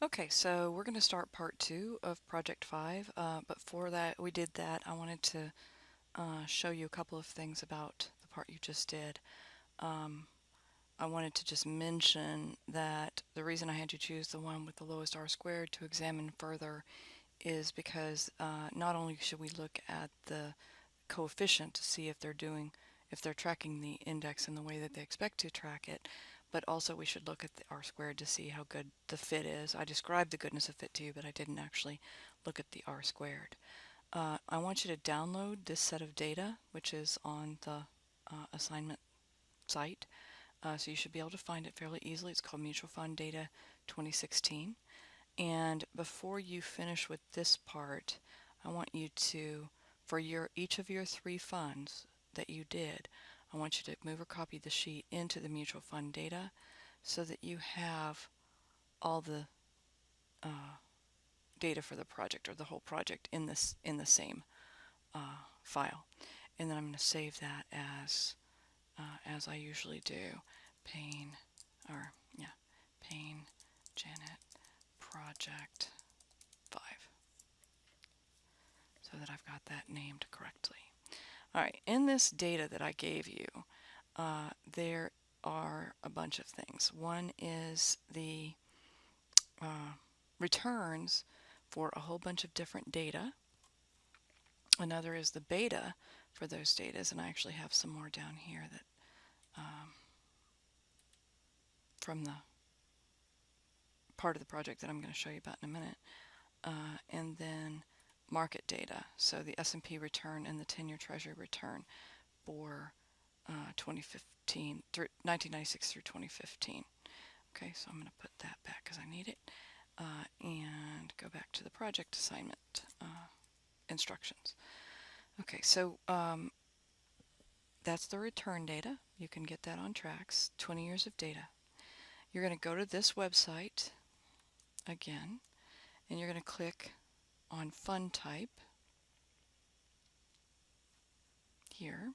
Okay, so we're going to start part 2 of Project 5, but for that, I wanted to show you a couple of things about the part you just did. I wanted to just mention that the reason I had you choose the one with the lowest R squared to examine further is because not only should we look at the coefficient to see if they're tracking the index in the way that they expect to track it, but also we should look at the R squared to see how good the fit is. I described the goodness of fit to you, but I didn't actually look at the R squared. I want you to download this set of data, which is on the assignment site. So you should be able to find it fairly easily. It's called Mutual Fund Data 2016. And before you finish with this part, I want you to, for each of your 3 funds that you did, I want you to move or copy the sheet into the mutual fund data so that you have all the data for the project or the whole project in the same file. And then I'm going to save that as I usually do, Payne Janet Project 5, so that I've got that named correctly. All right, in this data that I gave you, there are a bunch of things. One is the returns for a whole bunch of different data. Another is the beta for those data, and I actually have some more down here that from the part of the project that I'm going to show you about in a minute. And then market data, so the S&P return and the 10-year Treasury return for 2015 through 1996 through 2015. Okay, so I'm going to put that back because I need it, and go back to the project assignment instructions. Okay, so that's the return data. You can get that on Trax, 20 years of data. You're going to go to this website again, and you're going to click on fund type here,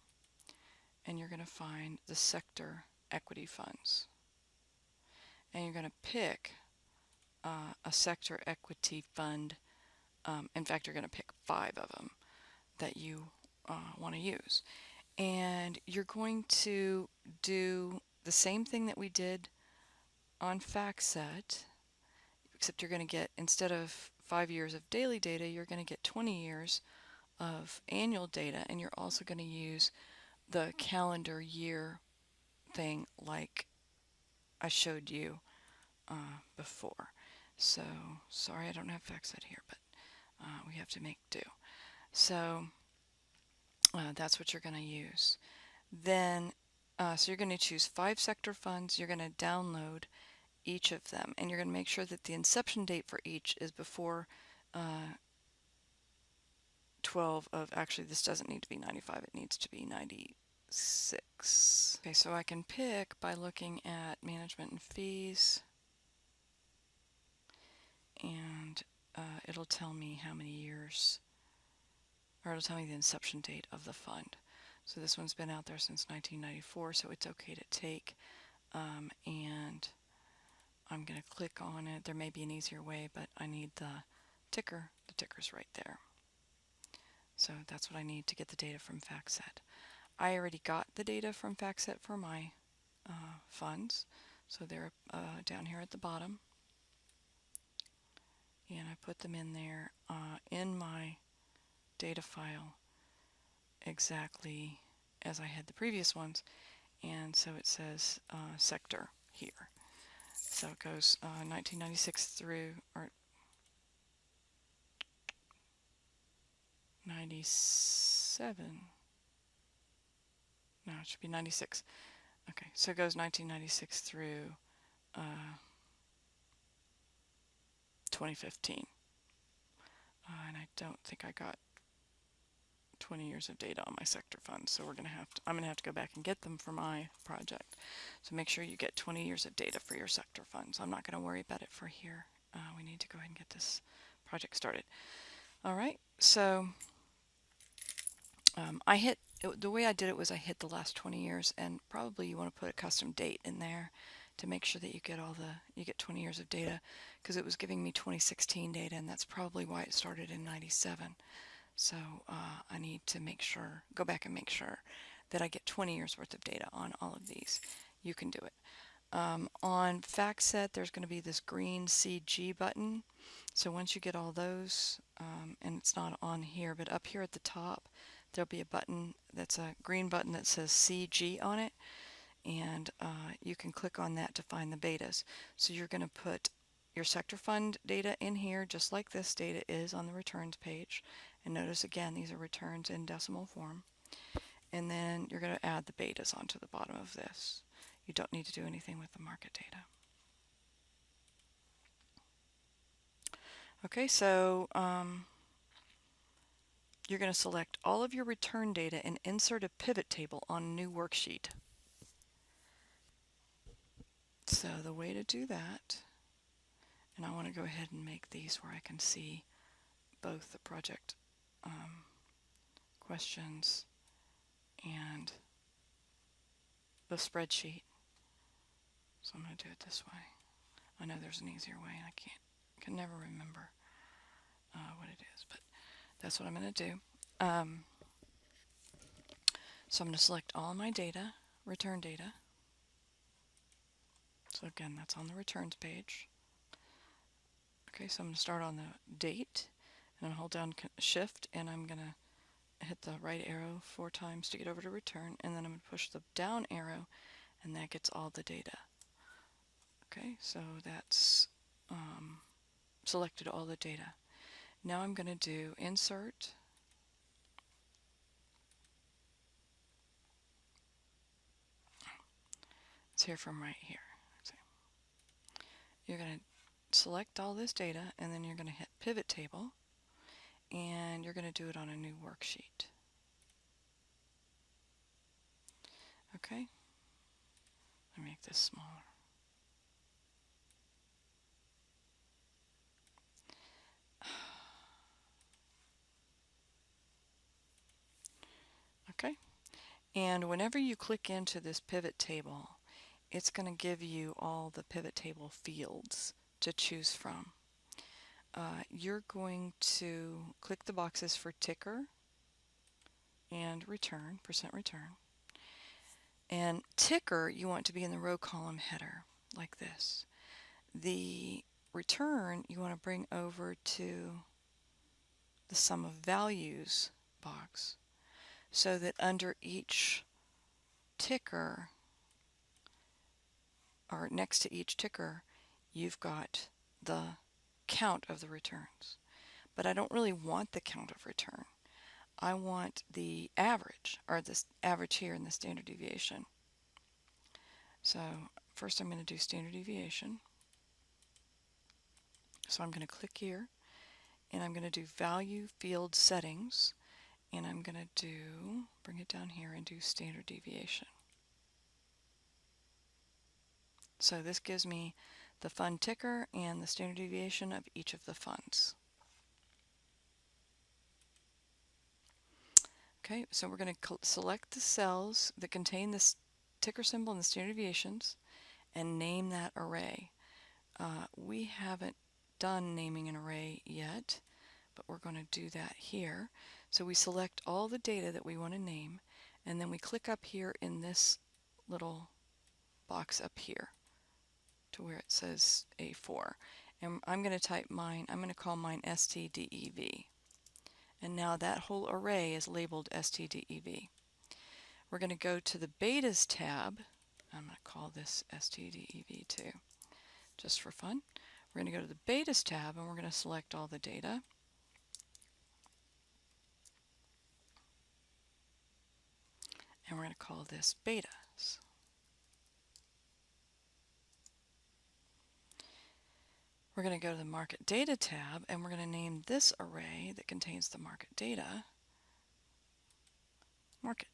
and you're going to find the sector equity funds. And you're going to pick a sector equity fund. In fact, you're going to pick 5 of them that you want to use. And you're going to do the same thing that we did on FactSet, except you're going to get, instead of 5 years of daily data, you're going to get 20 years of annual data, and you're also going to use the calendar year thing like I showed you before. So, sorry I don't have FactSet here, but we have to make do. So, that's what you're going to use. Then, so you're going to choose 5 sector funds. You're going to download each of them, and you're going to make sure that the inception date for each is before 12 of, actually this doesn't need to be 95, it needs to be 96. Okay, so I can pick by looking at management and fees, and it'll tell me how many years, or it'll tell me the inception date of the fund. So this one's been out there since 1994, so it's okay to take, and I'm going to click on it. There may be an easier way, but I need the ticker. The ticker's right there. So that's what I need to get the data from FactSet. I already got the data from FactSet for my funds, so they're down here at the bottom. And I put them in there in my data file exactly as I had the previous ones. And so it says sector here. So it goes 1996 through, or 97. No, it should be 96. Okay, so it goes 1996 through 2015. And I don't think I got 20 years of data on my sector funds, so I'm going to have to go back and get them for my project. So make sure you get 20 years of data for your sector funds. I'm not going to worry about it for here. We need to go ahead and get this project started. All right, so the way I did it was I hit the last 20 years, and probably you want to put a custom date in there to make sure that you get 20 years of data, because it was giving me 2016 data, and that's probably why it started in 97. So I need to go back and make sure that I get 20 years worth of data on all of these. You can do it. On FactSet, there's going to be this green CG button. So once you get all those, and it's not on here, but up here at the top, there'll be a button that's a green button that says CG on it, and you can click on that to find the betas. So you're going to put your sector fund data in here, just like this data is on the returns page. And notice again, these are returns in decimal form. And then you're going to add the betas onto the bottom of this. You don't need to do anything with the market data. Okay, so you're going to select all of your return data and insert a pivot table on a new worksheet. So the way to do that, and I want to go ahead and make these where I can see both the project questions and the spreadsheet. So I'm going to do it this way. I know there's an easier way, and I can never remember what it is, but that's what I'm going to do. So I'm going to select all my data, return data. So again, that's on the returns page. Okay, so I'm going to start on the date, and I'm hold down Shift, and I'm going to hit the right arrow 4 times to get over to return, and then I'm going to push the down arrow, and that gets all the data. Okay, so that's selected all the data. Now I'm going to do insert, it's here from right here. You're going to select all this data, and then you're going to hit pivot table, and you're going to do it on a new worksheet. Okay, let me make this smaller. Okay, and whenever you click into this pivot table, it's going to give you all the pivot table fields to choose from. You're going to click the boxes for ticker and return, percent return. And ticker, you want to be in the row column header, like this. The return, you want to bring over to the sum of values box, so that under each ticker, or next to each ticker, you've got the count of the returns. But I don't really want the count of return. I want the average, or this average here in the standard deviation. So first I'm going to do standard deviation. So I'm going to click here, and I'm going to do value field settings, and I'm going to bring it down here and do standard deviation. So this gives me the fund ticker and the standard deviation of each of the funds. Okay, so we're going to select the cells that contain this ticker symbol and the standard deviations and name that array. We haven't done naming an array yet, but we're going to do that here. So we select all the data that we want to name, and then we click up here in this little box up here to where it says A4. And I'm going to type mine, I'm going to call mine STDEV. And now that whole array is labeled STDEV. We're going to go to the Betas tab. I'm going to call this STDEV too, just for fun. We're going to go to the Betas tab, and we're going to select all the data. And we're going to call this Betas. We're going to go to the Market Data tab, and we're going to name this array that contains the market data Market.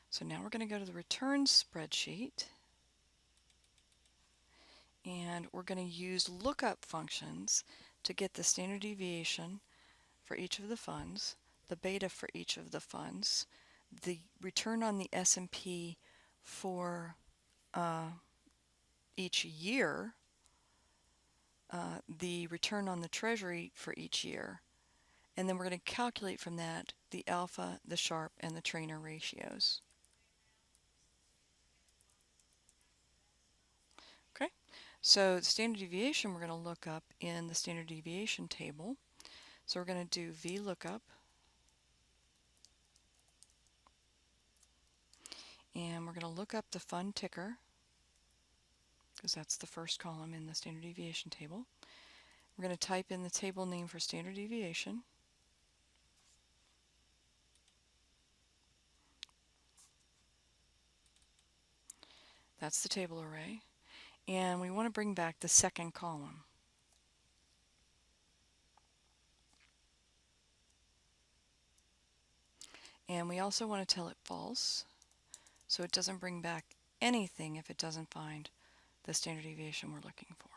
So now we're going to go to the returns spreadsheet, and we're going to use lookup functions to get the standard deviation for each of the funds, the beta for each of the funds, The return on the S&P for each year, the return on the Treasury for each year, and then we're going to calculate from that the alpha, the Sharpe, and the Trainer ratios. Okay, so the standard deviation we're going to look up in the standard deviation table. So we're going to do VLOOKUP, and we're going to look up the fund ticker, because that's the first column in the standard deviation table. We're going to type in the table name for standard deviation. That's the table array. And we want to bring back the second column. And we also want to tell it false, so it doesn't bring back anything if it doesn't find the standard deviation we're looking for.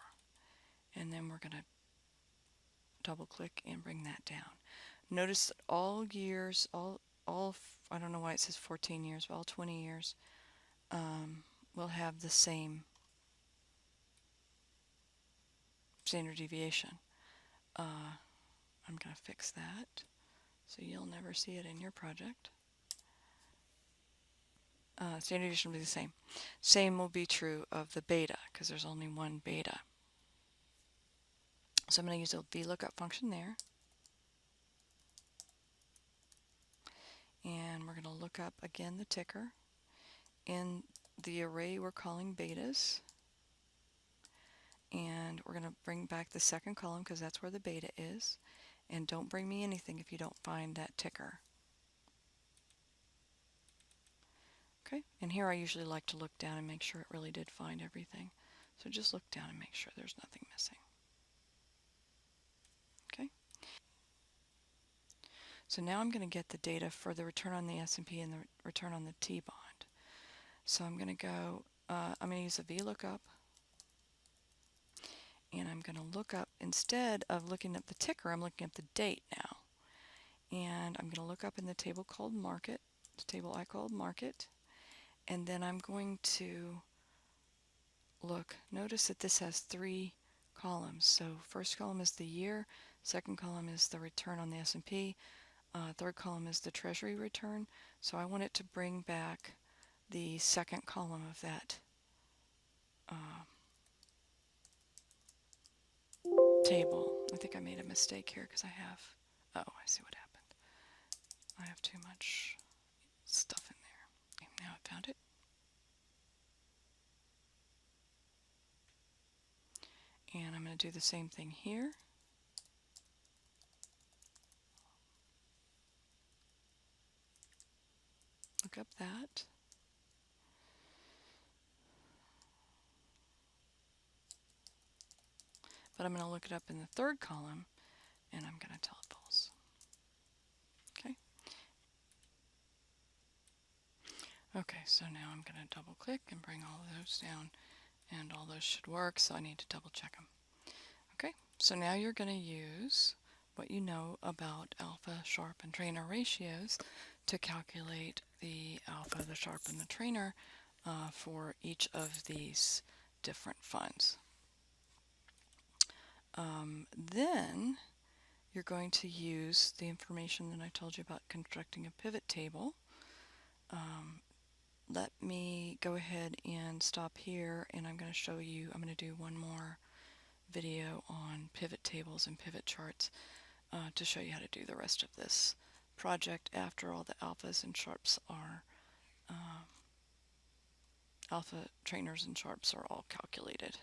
And then we're going to double click and bring that down. Notice that all years, I don't know why it says 14 years, but all 20 years will have the same standard deviation. I'm going to fix that so you'll never see it in your project. Standard deviation will be the same. Same will be true of the beta, because there's only one beta. So I'm going to use a VLOOKUP function there. And we're going to look up again the ticker. In the array we're calling betas. And we're going to bring back the second column because that's where the beta is. And don't bring me anything if you don't find that ticker. Okay, and here I usually like to look down and make sure it really did find everything. So just look down and make sure there's nothing missing. Okay. So now I'm going to get the data for the return on the S&P and the return on the T-bond. So I'm going to go, I'm going to use a VLOOKUP. And I'm going to look up, instead of looking up the ticker, I'm looking up the date now. And I'm going to look up in the table called Market, the table I called Market. And then I'm going to look, notice that this has 3 columns. So first column is the year, second column is the return on the S&P, third column is the Treasury return. So I want it to bring back the second column of that table. I think I made a mistake here because I have, oh, I see what happened. I have too much stuff in there. Okay, now I found it. And I'm going to do the same thing here. Look up that. But I'm going to look it up in the third column, and I'm going to tell it false. Okay. Okay, so now I'm going to double click and bring all of those down, and all those should work, so I need to double check them. Okay, so now you're going to use what you know about alpha, Sharpe, and Trainer ratios to calculate the alpha, the Sharpe, and the Trainer for each of these different funds. Then you're going to use the information that I told you about constructing a pivot table. Let me go ahead and stop here, and I'm going to show you, I'm going to do one more video on pivot tables and pivot charts to show you how to do the rest of this project after all the alphas and Sharpes are, alpha, Trainers, and Sharpes are all calculated.